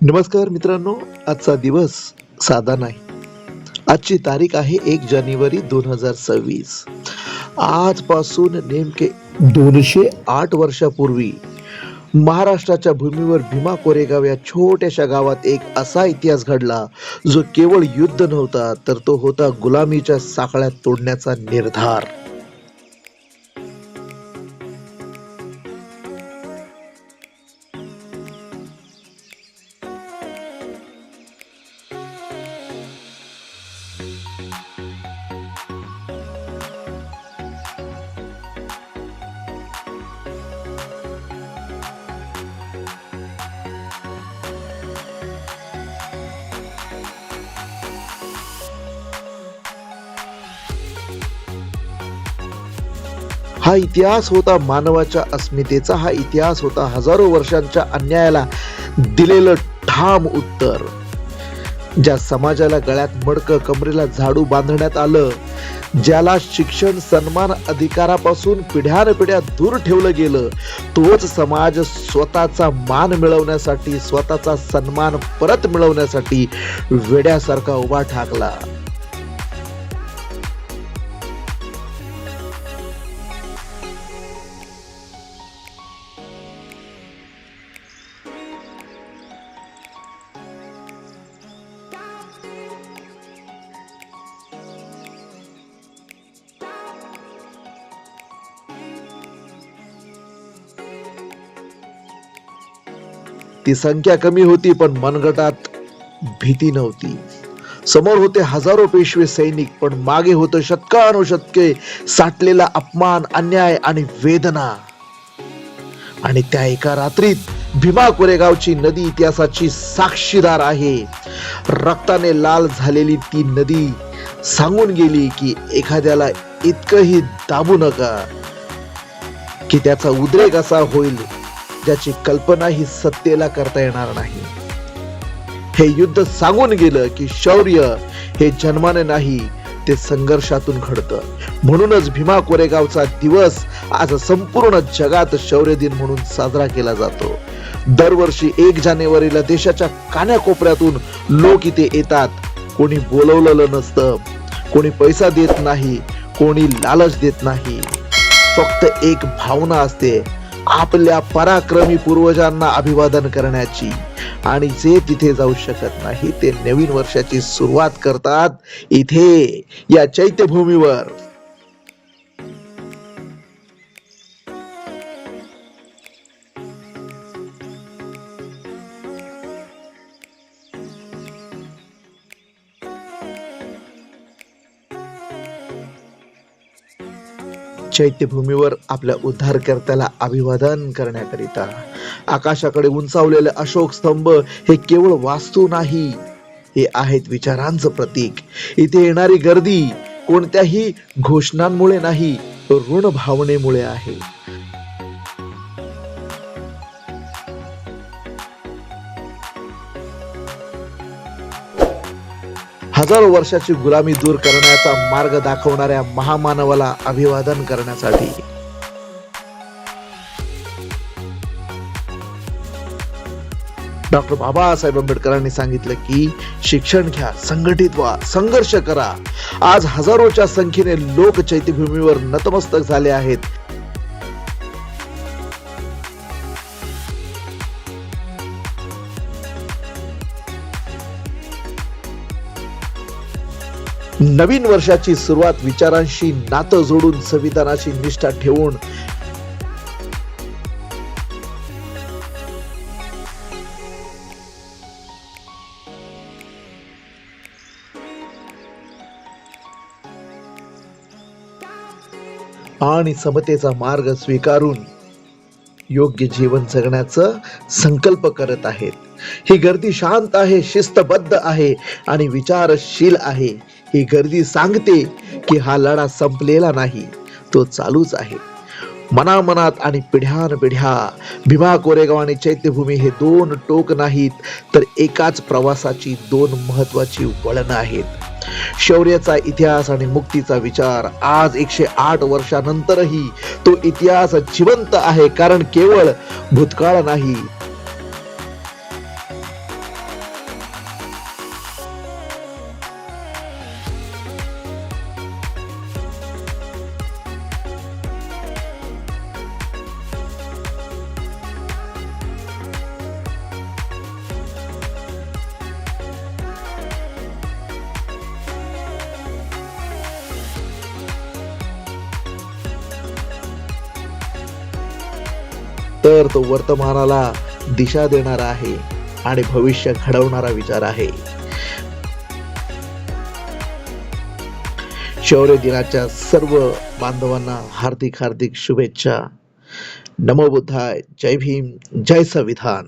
नमस्कार मित्रांनो, आजचा दिवस साधा नाही. आजची तारीख आहे 1 जानेवारी 2026. आजपासून नेमके 208 वर्षापूर्वी महाराष्ट्राच्या भूमीवर भीमा कोरेगाव या छोट्याशा गावात एक असा इतिहास घडला, जो केवळ युद्ध नव्हता, तर तो होता गुलामीच्या साखळ्या तोडण्याचा निर्धार. हा इतिहास होता मानवाच्या अस्मितेचा. हा इतिहास होता हजारो वर्षांच्या अन्यायाला दिलेलं ठाम उत्तर. ज्या समाजाला गळ्यात मडकं, कमरेला झाडू बांधण्यात आलं, ज्याला शिक्षण, सन्मान, अधिकारापासून पिढ्यानपिढ्या दूर ठेवलं गेलं, तोच समाज स्वतःचा मान मिळवण्यासाठी, स्वतःचा सन्मान परत मिळवण्यासाठी वेड्यासारखा उभा ठाकला. ती संख्या कमी होती, पण मनगटात भीती नव्हती. समोर होते हजारो पेशवे सैनिक, पण मागे होतं शतकानुशतके साठलेला अपमान, अन्याय आणि वेदना. आणि त्या एका रात्रीत भीमा कोरेगावची नदी इतिहासाची साक्षीदार आहे. रक्ताने लाल झालेली ती नदी सांगून गेली की एखाद्याला इतकंही दाबू नका की त्याचा उद्रेक असा होईल ज्याची कल्पनाही सत्तेला करता येणार नाही. हे युद्ध सांगून गेलं की शौर्य हे जन्माने नाही, ते संघर्षातून घडतं. म्हणूनच भीमा कोरेगावचा दिवस आज संपूर्ण जगात शौर्य दिन म्हणून साजरा केला जातो. दरवर्षी 1 जानेवारीला देशाच्या कानाकोपऱ्यातून लोक इथे येतात. कोणी बोलवलेलं नसतं, कोणी पैसा देत नाही, कोणी लालच देत नाही. फक्त एक भावना असते, आपल्या पराक्रमी पूर्वजांना अभिवादन करण्याची. आणि जे तिथे जाऊ शकत नाही, ते नवीन वर्षाची सुरुवात करतात इथे, या चैत्यभूमीवर. चैत्यभूमीवर आपल्या उद्धारकर्त्याला अभिवादन करण्याकरिता आकाशाकडे उंचावलेले अशोक स्तंभ हे केवळ वास्तू नाही, हे आहेत विचारांचं प्रतीक. इथे येणारी गर्दी कोणत्याही घोषणांमुळे नाही, ऋण भावनेमुळे आहे. हजारो वर्षाची गुलामी दूर करण्याचा मार्ग दाखवणाऱ्या महामानवाला अभिवादन करण्यासाठी. डॉक्टर बाबासाहेब आंबेडकरांनी सांगितलं की शिक्षण घ्या, संघटित व्हा, संघर्ष करा. आज हजारोच्या संख्येने लोक चैत्यभूमीवर नतमस्तक झाले आहेत. नवीन वर्षाची सुरुवात विचारांशी नातं जोडून, संविधानाशी निष्ठा ठेवून, आणि समतेचा मार्ग स्वीकारून योग्य जीवन जगण्याचा संकल्प करत आहेत. ही गर्दी शांत आहे, शिस्तबद्ध आहे आणि विचारशील आहे. ही गर्दी सांगते की हा लढा संपलेला नाही, तो चालूच आहे. मनामनात आणि पिढ्यानपिढ्या भीमा कोरेगाव आणि चैत्यभूमी हे दोन टोक नाहीत, तर एकाच प्रवासाची दोन महत्वाची वळणं आहेत. शौर्याचा इतिहास आणि मुक्तीचा विचार. आज 108 वर्षानंतरही तो इतिहास जिवंत आहे, कारण केवळ भूतकाळ नाही, तर तो वर्तमानाला दिशा देणारा आहे आणि भविष्य घडवणारा विचार आहे. शौर्य दिनाच्या सर्व बांधवांना हार्दिक हार्दिक शुभेच्छा. नमो बुद्धाय. जय भीम. जय संविधान.